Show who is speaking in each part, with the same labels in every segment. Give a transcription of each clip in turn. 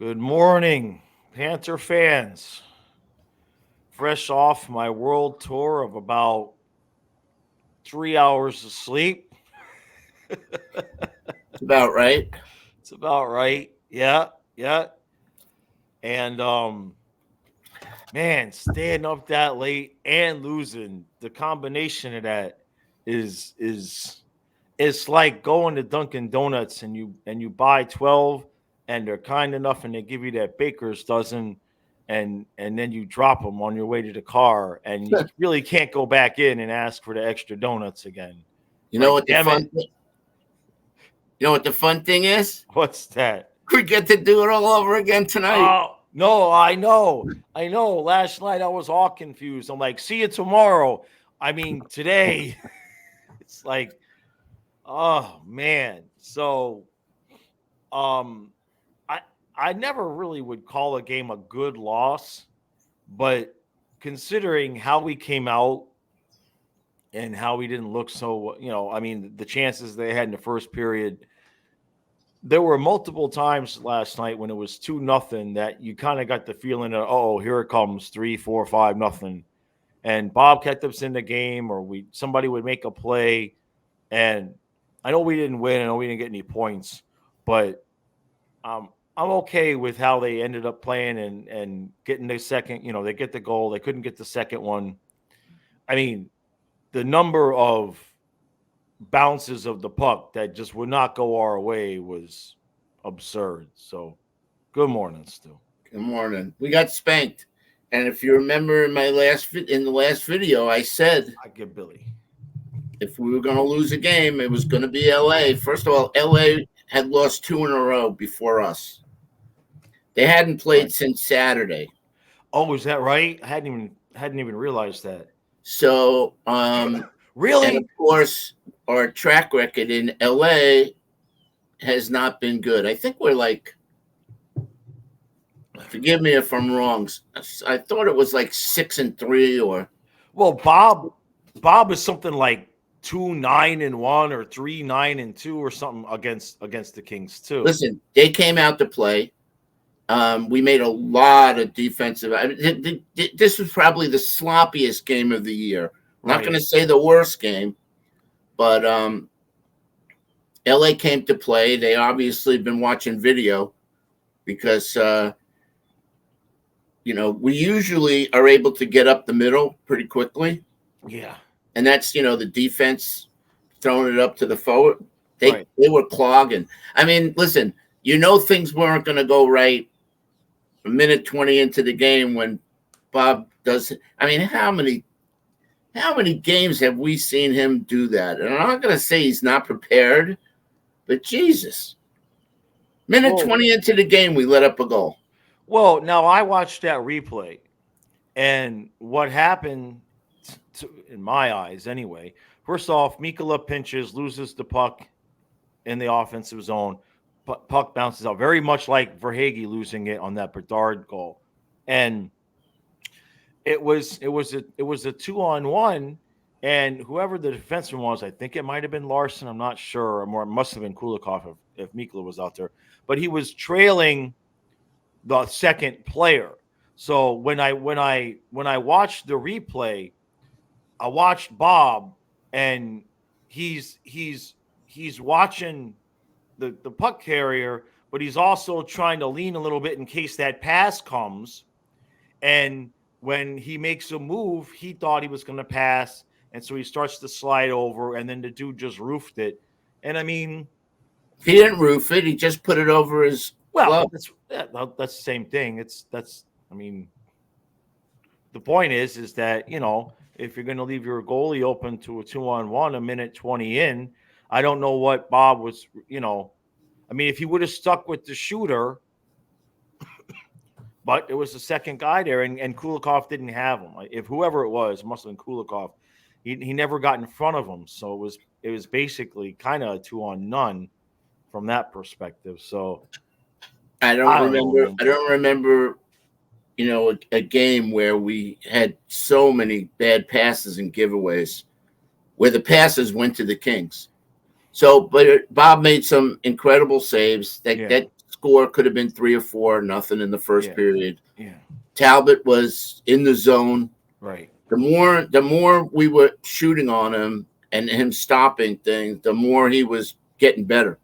Speaker 1: Good morning, Panther fans. Fresh off my world tour of about 3 hours of sleep.
Speaker 2: It's about right.
Speaker 1: It's about right. Yeah, yeah. And man, staying up that late and losing, the combination of that is it's like going to Dunkin' Donuts and you buy 12 and they're kind enough and they give you that baker's dozen and then you drop them on your way to the car and you really can't go back in and ask for the extra donuts again.
Speaker 2: You know
Speaker 1: Like,
Speaker 2: what the
Speaker 1: damn
Speaker 2: fun
Speaker 1: it,
Speaker 2: thing, you know what the fun thing is?
Speaker 1: what's that?
Speaker 2: We get to do it all over again tonight.
Speaker 1: Oh, no, I know. I know. Last night I was all confused. I'm like, see you tomorrow. I mean, today it's like, oh man. So um I I never really would call a game a good loss, but considering how we came out and how we didn't look so, I mean, the chances they had in the first period, there were multiple times last night when it was 2-0 that you kind of got the feeling of, oh, here it comes, 3, 4, 5-0. And Bob kept us in the game, or somebody would make a play. And I know we didn't win, I know we didn't get any points, but I'm okay with how they ended up playing and getting the second. They get the goal. They couldn't get the second one. I mean, the number of bounces of the puck that just would not go our way was absurd. So, good morning, Stu.
Speaker 2: Good morning. We got spanked, and if you remember in the last video, I said
Speaker 1: I get Billy.
Speaker 2: if we were going to lose a game, it was going to be L.A. First of all, L.A. had lost 2 in a row before us. They hadn't played
Speaker 1: Right.
Speaker 2: since Saturday.
Speaker 1: Oh, is that right? I hadn't even realized that.
Speaker 2: So, and of
Speaker 1: Really?
Speaker 2: course, our track record in LA has not been good. I think we're like, forgive me if I'm wrong. I thought it was like 6-3 or
Speaker 1: Well, Bob is something like 2-9-1 or 3-9-2 or something against the Kings too.
Speaker 2: listen, they came out to play. We made a lot of defensive. This was probably the sloppiest game of the year. I'm not going
Speaker 1: Right.
Speaker 2: to say the worst game, but LA came to play. They obviously been watching video because we usually are able to get up the middle pretty quickly,
Speaker 1: Yeah.
Speaker 2: and that's the defense throwing it up to the forward. They
Speaker 1: Right.
Speaker 2: they were clogging. I mean, listen, things weren't going to go right a minute 20 into the game when Bob does. I mean, how many games have we seen him do that? And I'm not going to say he's not prepared, but Jesus, minute
Speaker 1: Well,
Speaker 2: 20 into the game, we let up a goal.
Speaker 1: now I watched that replay, and what happened, in my eyes anyway. First off, Mikula pinches, loses the puck in the offensive zone. Puck bounces out, very much like Verhage losing it on that Bedard goal, and it was a 2-on-1, and whoever the defenseman was, I think it might have been Larson. I'm not sure, or it must have been Kulikov if Mikula was out there, but he was trailing the second player. So when I watched the replay, I watched Bob, and he's watching the puck carrier, but he's also trying to lean a little bit in case that pass comes. And when he makes a move, he thought he was going to pass, and so he starts to slide over, and then the dude just roofed it. And I mean,
Speaker 2: He didn't roof it. He just put it over his
Speaker 1: well,
Speaker 2: glove.
Speaker 1: that's the same thing. That's I mean, the point is that if you're going to leave your goalie open to a 2-on-1 a minute 20 in, I don't know what Bob was. I mean, if he would have stuck with the shooter, but it was the second guy there, and Kulikov didn't have him. If whoever it was, it must have been Kulikov. He never got in front of him, so it was basically kind of a 2-on-none from that perspective. So
Speaker 2: I don't
Speaker 1: I don't know,
Speaker 2: remember.
Speaker 1: man.
Speaker 2: I don't remember. A game where we had so many bad passes and giveaways, where the passes went to the Kings. So, but Bob made some incredible saves. That
Speaker 1: Yeah.
Speaker 2: that score could have been 3 or 4, nothing in the first
Speaker 1: Yeah.
Speaker 2: period.
Speaker 1: Yeah.
Speaker 2: Talbot was in the zone.
Speaker 1: Right.
Speaker 2: The more we were shooting on him and him stopping things, the more he was getting better.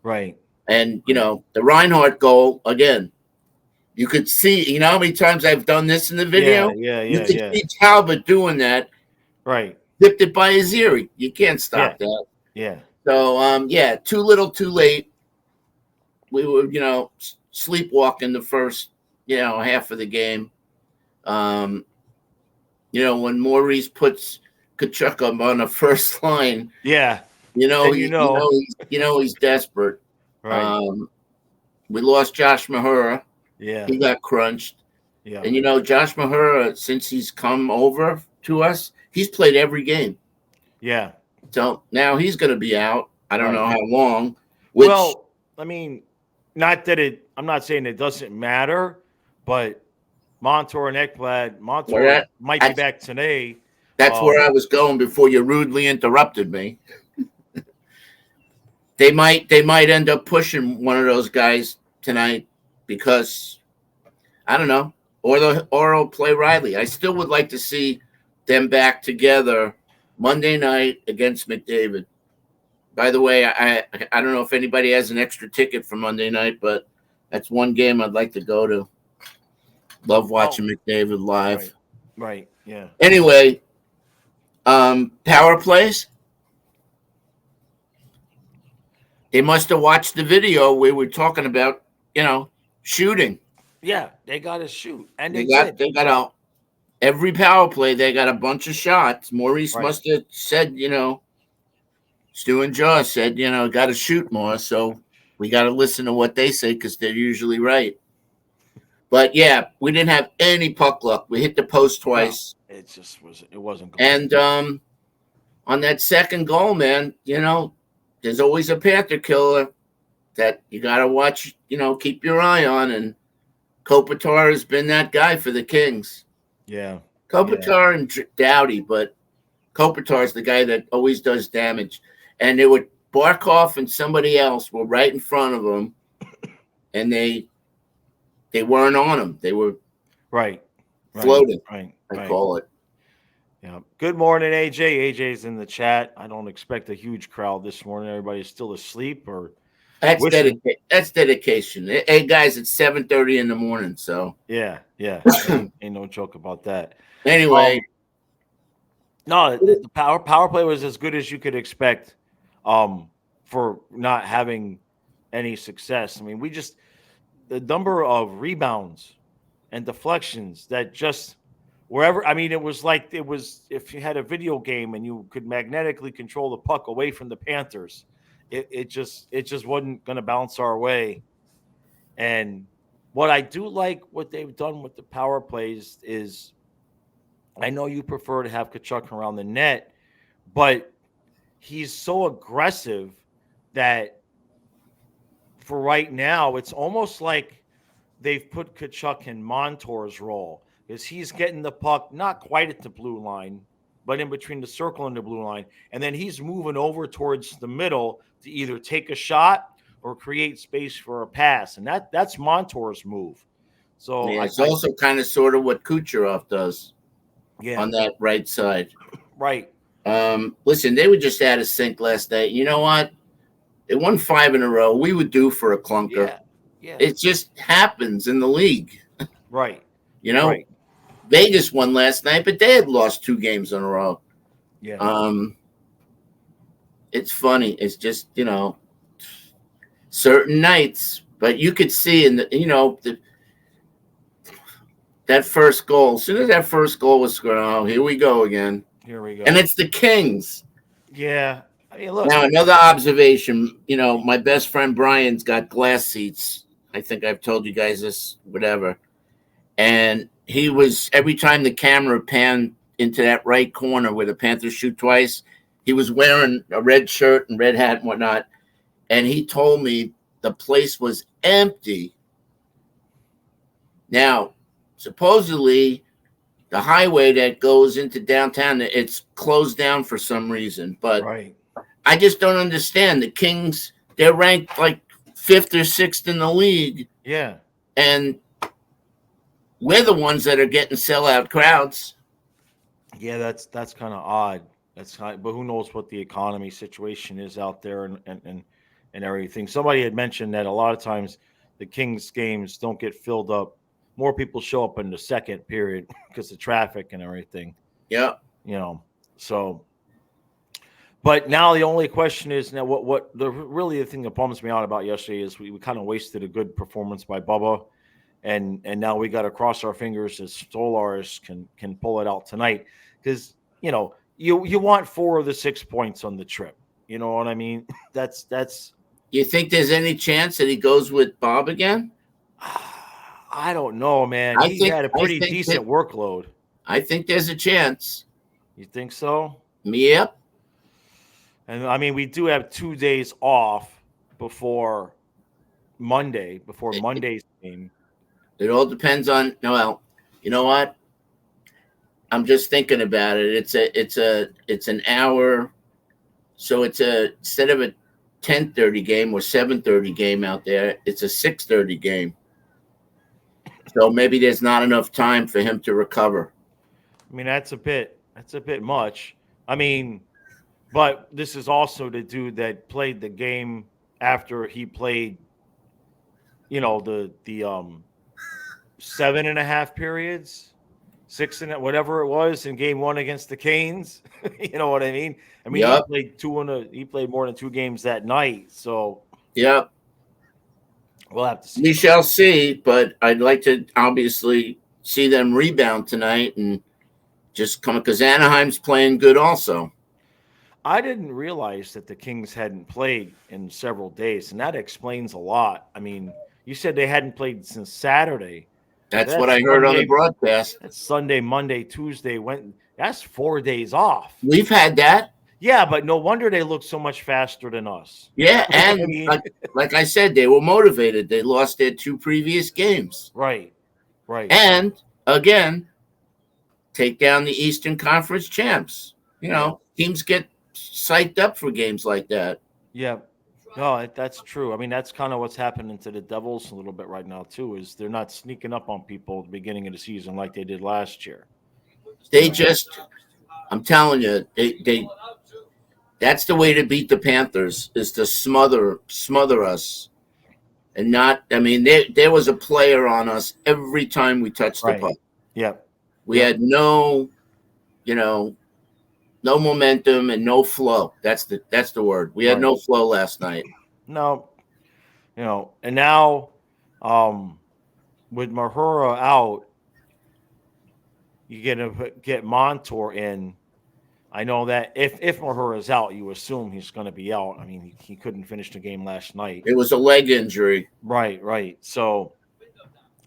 Speaker 1: Right.
Speaker 2: And the Reinhardt goal again. You could see, how many times I've done this in the video? You could see Talbot doing that.
Speaker 1: Right.
Speaker 2: Zipped it by his ear. You can't stop that.
Speaker 1: Yeah.
Speaker 2: So, too little, too late. We were, sleepwalking the first, half of the game. When Maurice puts Kachuk on the first line,
Speaker 1: Yeah.
Speaker 2: he's desperate.
Speaker 1: Right.
Speaker 2: We lost Josh Mahura.
Speaker 1: Yeah.
Speaker 2: He got crunched.
Speaker 1: Yeah.
Speaker 2: And Josh Mahura, since he's come over to us, he's played every game.
Speaker 1: Yeah.
Speaker 2: So now he's going to be out. I don't know how long.
Speaker 1: Well, I mean, I'm not saying it doesn't matter, but Montour and Ekblad, might be back today.
Speaker 2: That's where I was going before you rudely interrupted me. They might end up pushing one of those guys tonight because I don't know, or they'll play Riley. I still would like to see them back together Monday night against McDavid. By the way, I don't know if anybody has an extra ticket for Monday night, but that's one game I'd like to go to. Love watching McDavid live.
Speaker 1: Right. Yeah.
Speaker 2: Anyway, power plays. They must have watched the video where we're talking about, shooting.
Speaker 1: Yeah, they got to shoot, and
Speaker 2: they got every power play. They got a bunch of shots. Maurice must have said, Stu and Josh said, got to shoot more. So we got to listen to what they say because they're usually right. But yeah, we didn't have any puck luck. We hit the post twice.
Speaker 1: No, it wasn't good.
Speaker 2: And on that second goal, man, there's always a Panther killer that you got to watch, keep your eye on. And Kopitar has been that guy for the Kings.
Speaker 1: Yeah.
Speaker 2: Kopitar and Doughty, but Kopitar's the guy that always does damage. And they were Barkov and somebody else were right in front of him, and they weren't on him. They were floating. I call it.
Speaker 1: Yeah. Good morning, AJ. AJ's in the chat. I don't expect a huge crowd this morning. Everybody's still asleep or
Speaker 2: that's dedication. Hey guys, it's 7:30 in the morning. So
Speaker 1: yeah. Ain't no joke about that.
Speaker 2: Anyway,
Speaker 1: no, the power play was as good as you could expect. For not having any success. I mean, the number of rebounds and deflections that just wherever. I mean, it was if you had a video game and you could magnetically control the puck away from the Panthers, it just wasn't going to bounce our way. And what I do like what they've done with the power plays is, I know you prefer to have Kachuk around the net, but he's so aggressive that for right now, it's almost like they've put Kachuk in Montour's role because he's getting the puck not quite at the blue line, but in between the circle and the blue line. And then he's moving over towards the middle to either take a shot or create space for a pass. And that's Montour's move. So
Speaker 2: it's also kind of sort of what Kucherov does on that right side.
Speaker 1: Right.
Speaker 2: Listen, they were just out of sync last night. You know what? They won 5 in a row. We would do for a clunker.
Speaker 1: Yeah.
Speaker 2: It just happens in the league.
Speaker 1: Right.
Speaker 2: Vegas won last night, but they had lost 2 games in a row.
Speaker 1: Yeah.
Speaker 2: It's funny. It's just, certain nights, but you could see in that first goal. As soon as that first goal was scored, here we go again.
Speaker 1: Here we go.
Speaker 2: And it's the Kings.
Speaker 1: Yeah. I mean, look.
Speaker 2: Now, another observation, my best friend Brian's got glass seats. I think I've told you guys this, whatever. And he was, every time the camera panned into that right corner where the Panthers shoot twice, he was wearing a red shirt and red hat and whatnot. And he told me the place was empty. Now, supposedly, the highway that goes into downtown, it's closed down for some reason. But I just don't understand. The Kings, they're ranked like fifth or sixth in the league,
Speaker 1: Yeah.
Speaker 2: and we're the ones that are getting sellout crowds.
Speaker 1: Yeah, that's kind of odd. But who knows what the economy situation is out there and everything. Somebody had mentioned that a lot of times the Kings games don't get filled up. More people show up in the second period because of traffic and everything.
Speaker 2: Yeah.
Speaker 1: You know, so. But now the only question is now what the really the thing that bums me out about yesterday is we kind of wasted a good performance by Bubba, and now we got to cross our fingers as Stolaris can pull it out tonight because you want 4 of the 6 points on the trip. You know what I mean? That's.
Speaker 2: You think there's any chance that he goes with Bob again?
Speaker 1: I don't know, man.
Speaker 2: I
Speaker 1: He
Speaker 2: think
Speaker 1: had a
Speaker 2: I
Speaker 1: pretty
Speaker 2: think
Speaker 1: decent
Speaker 2: that
Speaker 1: workload.
Speaker 2: I think there's a chance.
Speaker 1: You think so?
Speaker 2: Yep.
Speaker 1: And I mean, we do have 2 days off before Monday's game.
Speaker 2: It all depends on Noel. You know what? I'm just thinking about it. It's an hour, so instead of a 10:30 game or 7:30 game out there, it's a 6:30 game. So maybe there's not enough time for him to recover.
Speaker 1: I mean, that's a bit much. I mean, but this is also the dude that played the game after he played, the 7.5 periods, 6 and whatever it was in game 1 against the Canes. You know what I mean? I mean,
Speaker 2: Yep.
Speaker 1: he played more than 2 games that night. So
Speaker 2: Yep.
Speaker 1: we'll have to see.
Speaker 2: We shall see, but I'd like to obviously see them rebound tonight and just come because Anaheim's playing good also.
Speaker 1: I didn't realize that the Kings hadn't played in several days, and that explains a lot. I mean, you said they hadn't played since Saturday.
Speaker 2: That's what I heard on the broadcast.
Speaker 1: That's Sunday, Monday, Tuesday. That's 4 days off.
Speaker 2: We've had that.
Speaker 1: Yeah, but no wonder they look so much faster than us.
Speaker 2: Yeah, and like I said, they were motivated. They lost their 2 previous games.
Speaker 1: Right.
Speaker 2: And again, take down the Eastern Conference champs. Teams get psyched up for games like that.
Speaker 1: Yeah. No, that's true. I mean, that's kind of what's happening to the Devils a little bit right now too. Is they're not sneaking up on people at the beginning of the season like they did last year.
Speaker 2: I'm telling you, they that's the way to beat the Panthers is to smother us, and not. I mean, there was a player on us every time we touched the puck.
Speaker 1: Yep.
Speaker 2: We had no momentum and no flow. That's the word. We had no flow last night.
Speaker 1: No, and now with Mahura out, you get Montour in. I know that if Mahura is out, you assume he's going to be out. I mean, he couldn't finish the game last night.
Speaker 2: It was a leg injury.
Speaker 1: Right. So,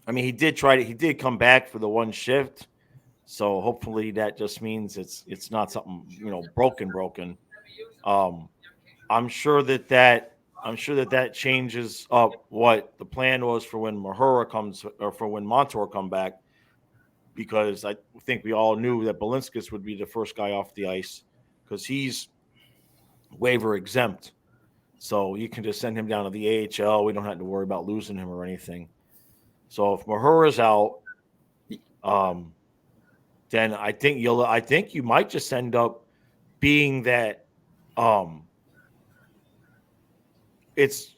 Speaker 1: I mean, he did come back for the one shift. So hopefully that just means it's not something broken. I'm sure that changes up what the plan was for when Mahura comes or for when Montour come back, because I think we all knew that Balinskis would be the first guy off the ice because he's waiver exempt. So you can just send him down to the AHL. We don't have to worry about losing him or anything. So if Mahura's out, then I think you might just end up being that it's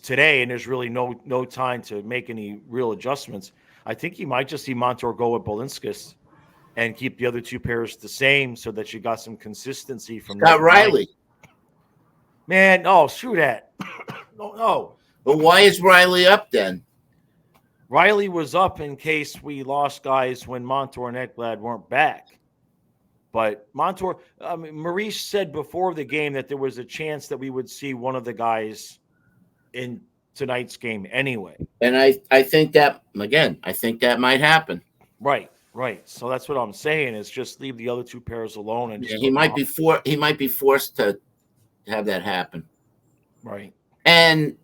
Speaker 1: today and there's really no time to make any real adjustments. I think you might just see Montour go with Balinskis and keep the other 2 pairs the same so that you got some consistency from
Speaker 2: Got Riley.
Speaker 1: Man, no, screw that. No.
Speaker 2: But why is Riley up then?
Speaker 1: Riley was up in case we lost guys when Montour and Ekblad weren't back. But Montour, Maurice said before the game that there was a chance that we would see one of the guys in tonight's game anyway.
Speaker 2: And I think that, again, might happen.
Speaker 1: Right. So that's what I'm saying is just leave the other 2 pairs alone. And
Speaker 2: he might be forced to have that happen.
Speaker 1: Right.
Speaker 2: And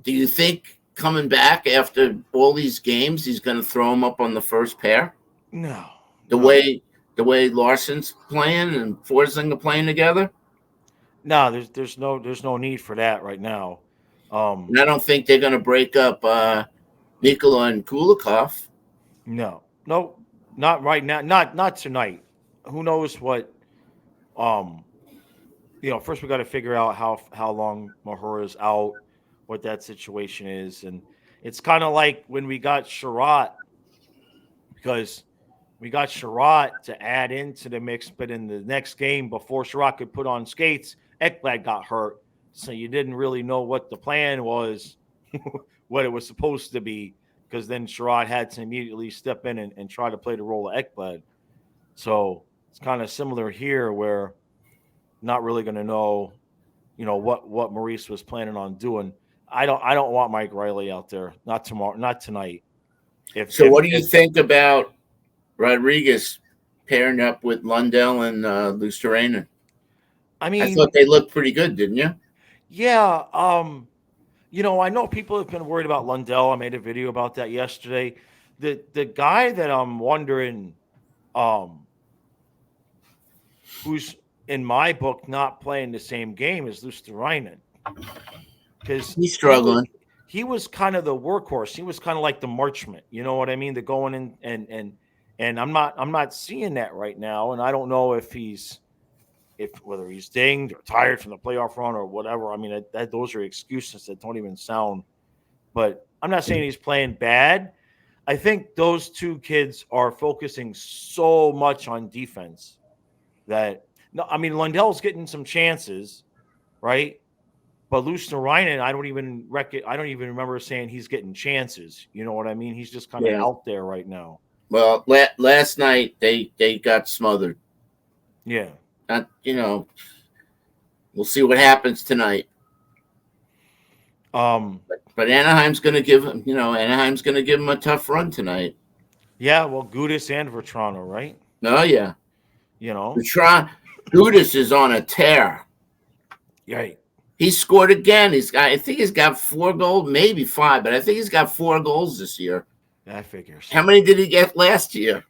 Speaker 2: do you think coming back after all these games, he's going to throw him up on the first pair?
Speaker 1: No.
Speaker 2: The way Larson's playing and Forsling are playing together?
Speaker 1: No, there's no need for that right now.
Speaker 2: And I don't think they're going to break up Nikola and Kulikov.
Speaker 1: No, no, not right now. Not tonight. Who knows what? Um, first we got to figure out how long Mahura's out, what that situation is, and it's kind of like when we got Sherratt, because we got Sherratt to add into the mix, but in the next game before Sherratt could put on skates, Ekblad got hurt, so you didn't really know what the plan was, what it was supposed to be, because then Sherratt had to immediately step in and try to play the role of Ekblad. So it's kind of similar here, where not really going to know, what Maurice was planning on doing. I don't want Mike Riley out there. Not tomorrow. Not tonight. If
Speaker 2: So,
Speaker 1: if
Speaker 2: what do you
Speaker 1: if
Speaker 2: think about Rodriguez pairing up with Lundell and Lusterranen?
Speaker 1: I
Speaker 2: I thought
Speaker 1: mean,
Speaker 2: they looked pretty good, didn't you?
Speaker 1: yeah. I know people have been worried about Lundell. I made a video about that yesterday. The guy that I'm wondering, um, who's in my book not playing the same game as Lusterrainen, because
Speaker 2: He's
Speaker 1: he was
Speaker 2: struggling.
Speaker 1: he was kind of the workhorse. He was kind of like the marchman. You know what I mean? The going in and I'm not seeing that right now, and I don't know if whether he's dinged or tired from the playoff run or whatever. I mean, that those are excuses that don't even sound. But I'm not saying he's playing bad. I think those two kids are focusing so much on defense that no, I mean Lundell's getting some chances, right? But Lusterrainen, I don't even remember saying he's getting chances. You know what I mean? He's just kind of
Speaker 2: Yeah.
Speaker 1: out there right now.
Speaker 2: Well, last night they got smothered.
Speaker 1: Yeah.
Speaker 2: Not, we'll see what happens tonight.
Speaker 1: Um.
Speaker 2: But Anaheim's going to give him a tough run tonight.
Speaker 1: Yeah. Well, Gudis and Vertrano, right?
Speaker 2: Oh yeah,
Speaker 1: You know.
Speaker 2: Bertrand Gudis is on a tear.
Speaker 1: Right.
Speaker 2: He scored again. I think he's got 4 goals, maybe 5, but I think he's got 4 goals this year.
Speaker 1: That figures.
Speaker 2: How many did he get last year?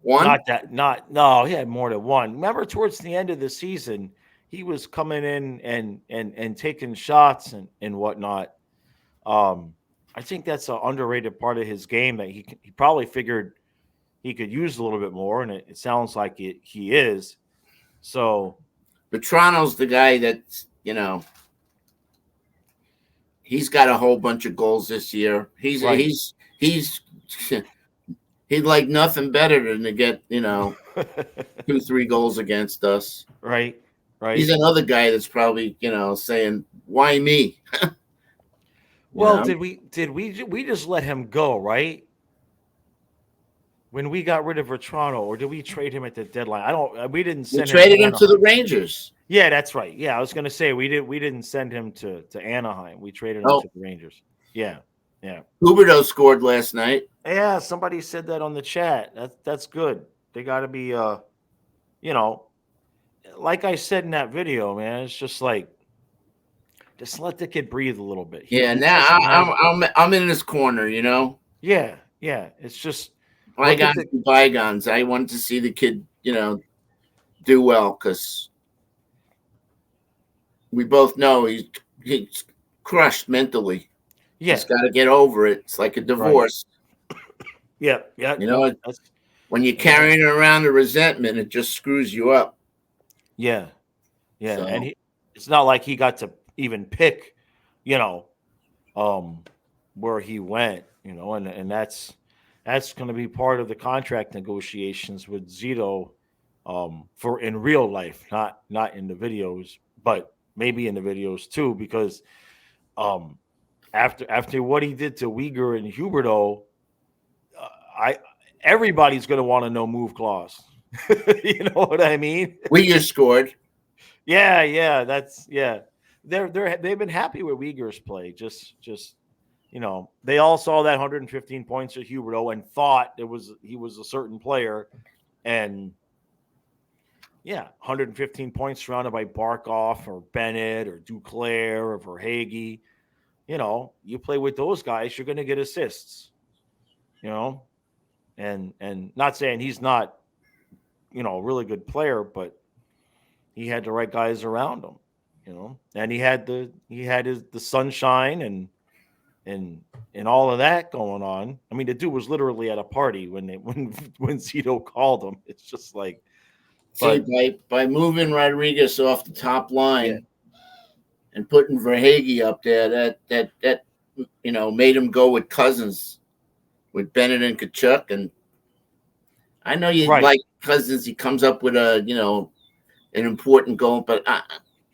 Speaker 2: One.
Speaker 1: Not that. Not no. He had more than one. Remember, towards the end of the season, he was coming in and taking shots and whatnot. Um, I think that's an underrated part of his game that he probably figured he could use a little bit more, and it sounds like he is. So
Speaker 2: Bertrand's the guy that's he's got a whole bunch of goals this year. He's
Speaker 1: right,
Speaker 2: he's he's he'd like nothing better than to get 2-3 goals against us.
Speaker 1: right,
Speaker 2: He's
Speaker 1: right.
Speaker 2: another guy that's probably saying, "Why me?" you
Speaker 1: Well,
Speaker 2: know.
Speaker 1: we just let him go, right? When we got rid of Vertrano, or did we trade him at the deadline? I don't. We didn't
Speaker 2: We
Speaker 1: send him to
Speaker 2: traded him to the
Speaker 1: Anaheim.
Speaker 2: Rangers.
Speaker 1: Yeah, that's right. Yeah, I was going to say we didn't send him to Anaheim. We traded him
Speaker 2: Oh,
Speaker 1: to the Rangers. Yeah, yeah,
Speaker 2: Huberdeau scored last night.
Speaker 1: yeah. Somebody said that on the chat. That's good. They got to be you know, like I said in that video, man. It's just like just let the kid breathe a little bit. He
Speaker 2: Yeah,
Speaker 1: he
Speaker 2: now
Speaker 1: doesn't have.
Speaker 2: I'm in his corner.
Speaker 1: Yeah, yeah. It's just look at
Speaker 2: Bygones
Speaker 1: the
Speaker 2: be bygones. I wanted to see the kid, do well because we both know he's crushed mentally.
Speaker 1: yeah,
Speaker 2: He's got to get over it. It's like a
Speaker 1: right.
Speaker 2: divorce.
Speaker 1: Yeah, yeah.
Speaker 2: You
Speaker 1: Nope.
Speaker 2: know,
Speaker 1: That's
Speaker 2: when you're
Speaker 1: yeah,
Speaker 2: carrying around the resentment, it just screws you up.
Speaker 1: yeah, yeah. And
Speaker 2: So
Speaker 1: it's not like he got to even pick, you know, um, where he went, and that's going to be part of the contract negotiations with Zito, for in real life, not in the videos, but maybe in the videos too, because um, after what he did to Uyghur and Huberto, I everybody's going to want to know move clause. You know what I mean?
Speaker 2: Uyghur scored.
Speaker 1: Yeah, yeah, that's yeah. They've been happy with Uyghur's play. Just they all saw that 115 points of Huberto and thought he was a certain player, and yeah, 115 points surrounded by Barkov or Bennett or Duclair or Verhage. You play with those guys, you're going to get assists. You know, and not saying he's not a really good player, but he had the right guys around him. and he had the sunshine and all of that going on. I mean, the dude was literally at a party when when Zito called him. It's just like,
Speaker 2: See,
Speaker 1: but
Speaker 2: by moving Rodriguez off the top
Speaker 1: yeah,
Speaker 2: line and putting Verhage up there, that made him go with Cousins, with Bennett and Kachuk. And I know you
Speaker 1: right.
Speaker 2: like Cousins. He comes up with an important goal, but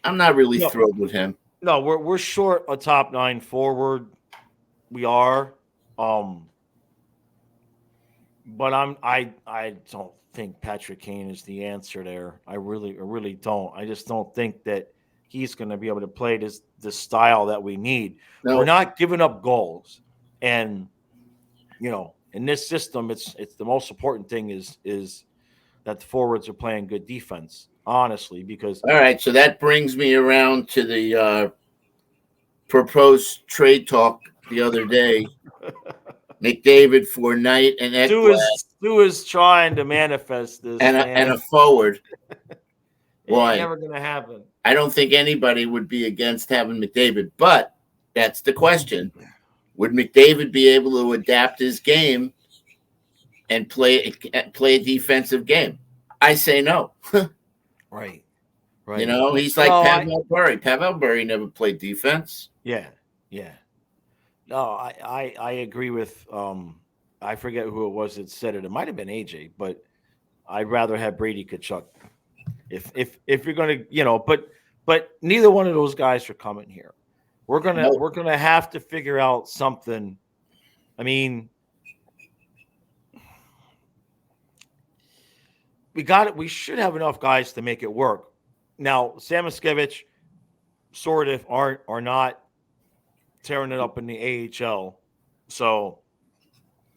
Speaker 2: I'm not really
Speaker 1: No,
Speaker 2: thrilled with him.
Speaker 1: no, we're short a top nine forward. We are, um, but I don't think Patrick Kane is the answer there. I really don't. I just don't think that he's going to be able to play this style that we need. We're
Speaker 2: No,
Speaker 1: not giving up goals, and in this system, it's the most important thing is that the forwards are playing good defense. Honestly, because
Speaker 2: all right. So that brings me around to the proposed trade talk the other day. McDavid for Knight and Ekblad
Speaker 1: Stu is trying to manifest this,
Speaker 2: and a
Speaker 1: man.
Speaker 2: forward.
Speaker 1: It ain't
Speaker 2: Why?
Speaker 1: never gonna happen.
Speaker 2: I don't think anybody would be against having McDavid, but that's the question. Would McDavid be able to adapt his game and play a defensive game? I say no.
Speaker 1: Right, right.
Speaker 2: He's like
Speaker 1: No,
Speaker 2: Pavel Bury. Pavel Bury never played defense.
Speaker 1: yeah, yeah. No, I agree with I forget who it was that said it. It might have been AJ, but I'd rather have Brady Kachuk. If you're gonna, but neither one of those guys are coming here. We're gonna
Speaker 2: No.
Speaker 1: we're gonna have to figure out something. I mean, we got it. We should have enough guys to make it work. Now, Samoskevich sort of are not tearing it up in the AHL, so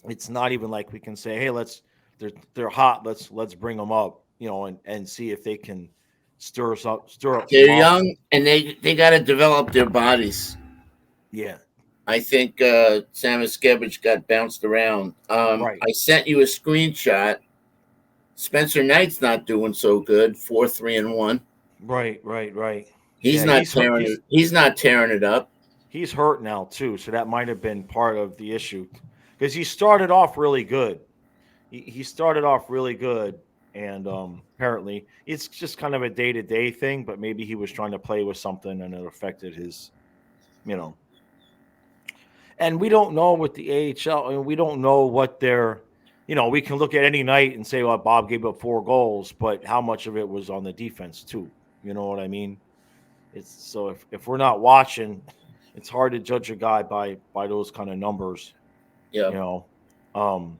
Speaker 1: it's not even like we can say, "Hey, they're hot. Let's bring them up," and see if they can stir up some
Speaker 2: They're
Speaker 1: offense.
Speaker 2: young and they got to develop their bodies.
Speaker 1: Yeah,
Speaker 2: I think Samoskevich got bounced around.
Speaker 1: right,
Speaker 2: I sent you a screenshot. Spencer Knight's not doing so good. 4-3-1.
Speaker 1: right.
Speaker 2: He's
Speaker 1: Yeah,
Speaker 2: not tearing it. He's not tearing it up.
Speaker 1: he's hurt now too, so that might have been part of the issue because he started off really good. He started off really good, and apparently it's just kind of a day to day thing. But maybe he was trying to play with something, and it affected his, you know. And we don't know with the AHL. I mean, we don't know what they're. We can look at any night and say, "Well, Bob gave up 4 goals," but how much of it was on the defense too? You know what I mean? It's so if we're not watching, it's hard to judge a guy by those kind of numbers.
Speaker 2: Yeah.
Speaker 1: You know. Um,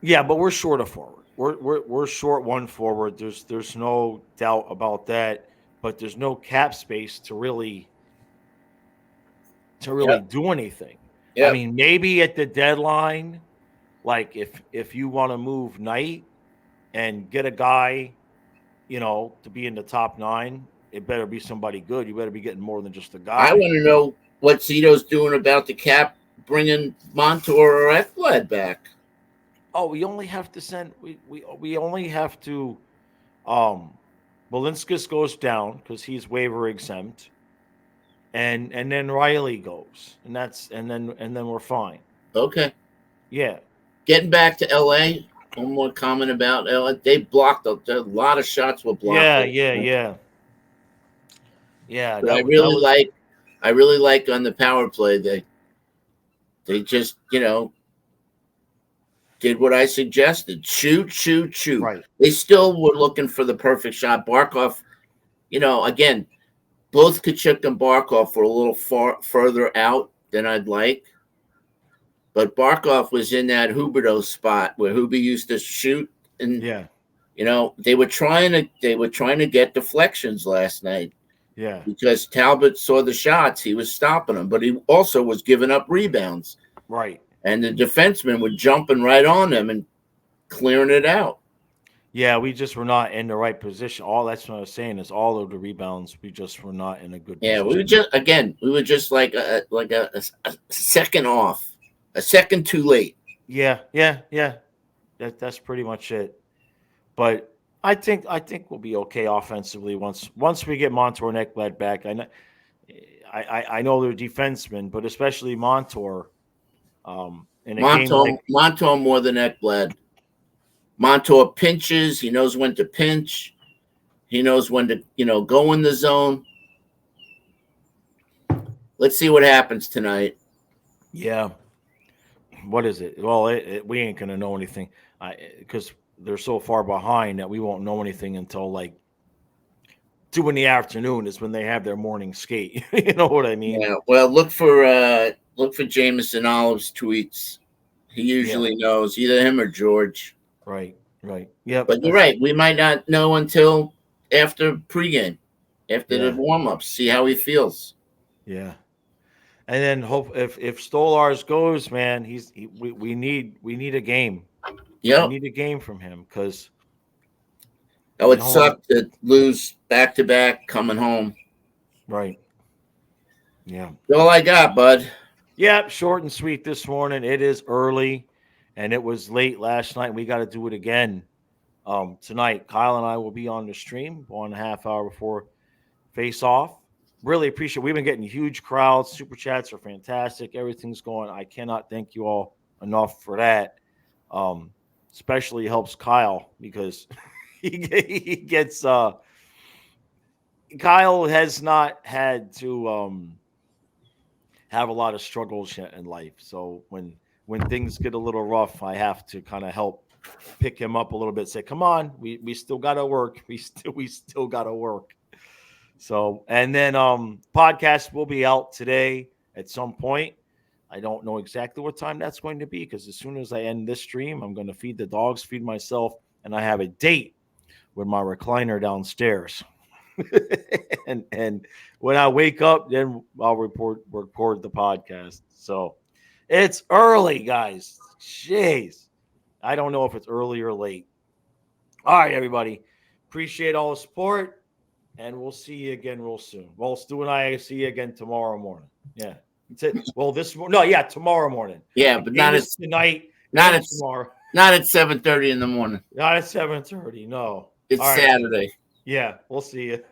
Speaker 1: Yeah, but we're short of forward. We're short one forward. There's no doubt about that. But there's no cap space to really
Speaker 2: Yep.
Speaker 1: do anything. I
Speaker 2: Yep.
Speaker 1: mean, maybe at the deadline, like if you want to move Knight and get a guy, to be in the top nine, it better be somebody good. You better be getting more than just a
Speaker 2: I
Speaker 1: guy.
Speaker 2: want to know what Zito's doing about the cap, bringing Montour or Ekblad back.
Speaker 1: Oh, we only have to send. We only have to. Um, Belinskas goes down because he's waiver exempt, and then Riley goes, and then we're fine.
Speaker 2: Okay.
Speaker 1: Yeah,
Speaker 2: Getting back to LA. One more comment about LA. They blocked a lot of shots were blocked.
Speaker 1: yeah. Yeah,
Speaker 2: But I
Speaker 1: that
Speaker 2: really
Speaker 1: was
Speaker 2: like on the power play they just did what I suggested. Shoot.
Speaker 1: right.
Speaker 2: They still were looking for the perfect shot. Barkov, again, both Kachuk and Barkov were a little further out than I'd like. But Barkov was in that Huberto spot where Huber used to shoot, and
Speaker 1: Yeah,
Speaker 2: they were trying to get deflections last night
Speaker 1: yeah,
Speaker 2: because Talbot saw the shots. He was stopping them, but he also was giving up rebounds.
Speaker 1: right.
Speaker 2: And the defensemen were jumping right on them and clearing it out.
Speaker 1: Yeah, we just were not in the right position. All that's what I was saying is all of the rebounds, we just were not in a good
Speaker 2: Yeah,
Speaker 1: position.
Speaker 2: we were just like a second off, a second too late.
Speaker 1: Yeah. That's pretty much it. But I think we'll be okay offensively once we get Montour and Ekblad back. I know they're defensemen, but especially Montour. In a game like
Speaker 2: Montour more than Ekblad. Montour pinches. He knows when to pinch. He knows when to go in the zone. Let's see what happens tonight.
Speaker 1: yeah, what is it? Well, we ain't gonna know anything, because they're so far behind that we won't know anything until like 2 in the afternoon is when they have their morning skate. You know what I mean?
Speaker 2: Yeah. Well, look for Jameson Olive's tweets. He
Speaker 1: Yeah.
Speaker 2: usually knows either him or George.
Speaker 1: Right. Right. Yep.
Speaker 2: But you're right. We might not know until after pregame, after the
Speaker 1: Yeah.
Speaker 2: warm ups, see how he feels.
Speaker 1: Yeah. And then hope if Stolars goes, man, we need a game. We
Speaker 2: Yep.
Speaker 1: need a game from him because
Speaker 2: That would suck to lose back to back coming home.
Speaker 1: Right. Yeah.
Speaker 2: That's all I got, bud.
Speaker 1: Yeah, short and sweet this morning. It is early and it was late last night. We got to do it again tonight. Kyle and I will be on the stream 1.5 hour before face off. Really appreciate it. We've been getting huge crowds. Super chats are fantastic. Everything's going. I cannot thank you all enough for that. Especially helps Kyle because he gets Kyle has not had to have a lot of struggles yet in life. So when things get a little rough, I have to kind of help pick him up a little bit. Say, come on, we still got to work. We still got to work. So and then podcast will be out today at some point. I don't know exactly what time that's going to be because as soon as I end this stream, I'm going to feed the dogs, feed myself, and I have a date with my recliner downstairs. and when I wake up, then I'll record the podcast. So it's early, guys. Jeez. I don't know if it's early or late. All right, everybody. Appreciate all the support, and we'll see you again real soon. Well, Stu and I see you again tomorrow morning. Yeah. That's it. Well, tomorrow morning.
Speaker 2: Yeah, but not
Speaker 1: tonight.
Speaker 2: Not
Speaker 1: tomorrow.
Speaker 2: Not at 7:30 in the morning.
Speaker 1: Not at 7:30. No.
Speaker 2: It's
Speaker 1: all right.
Speaker 2: Saturday.
Speaker 1: Yeah, we'll see you.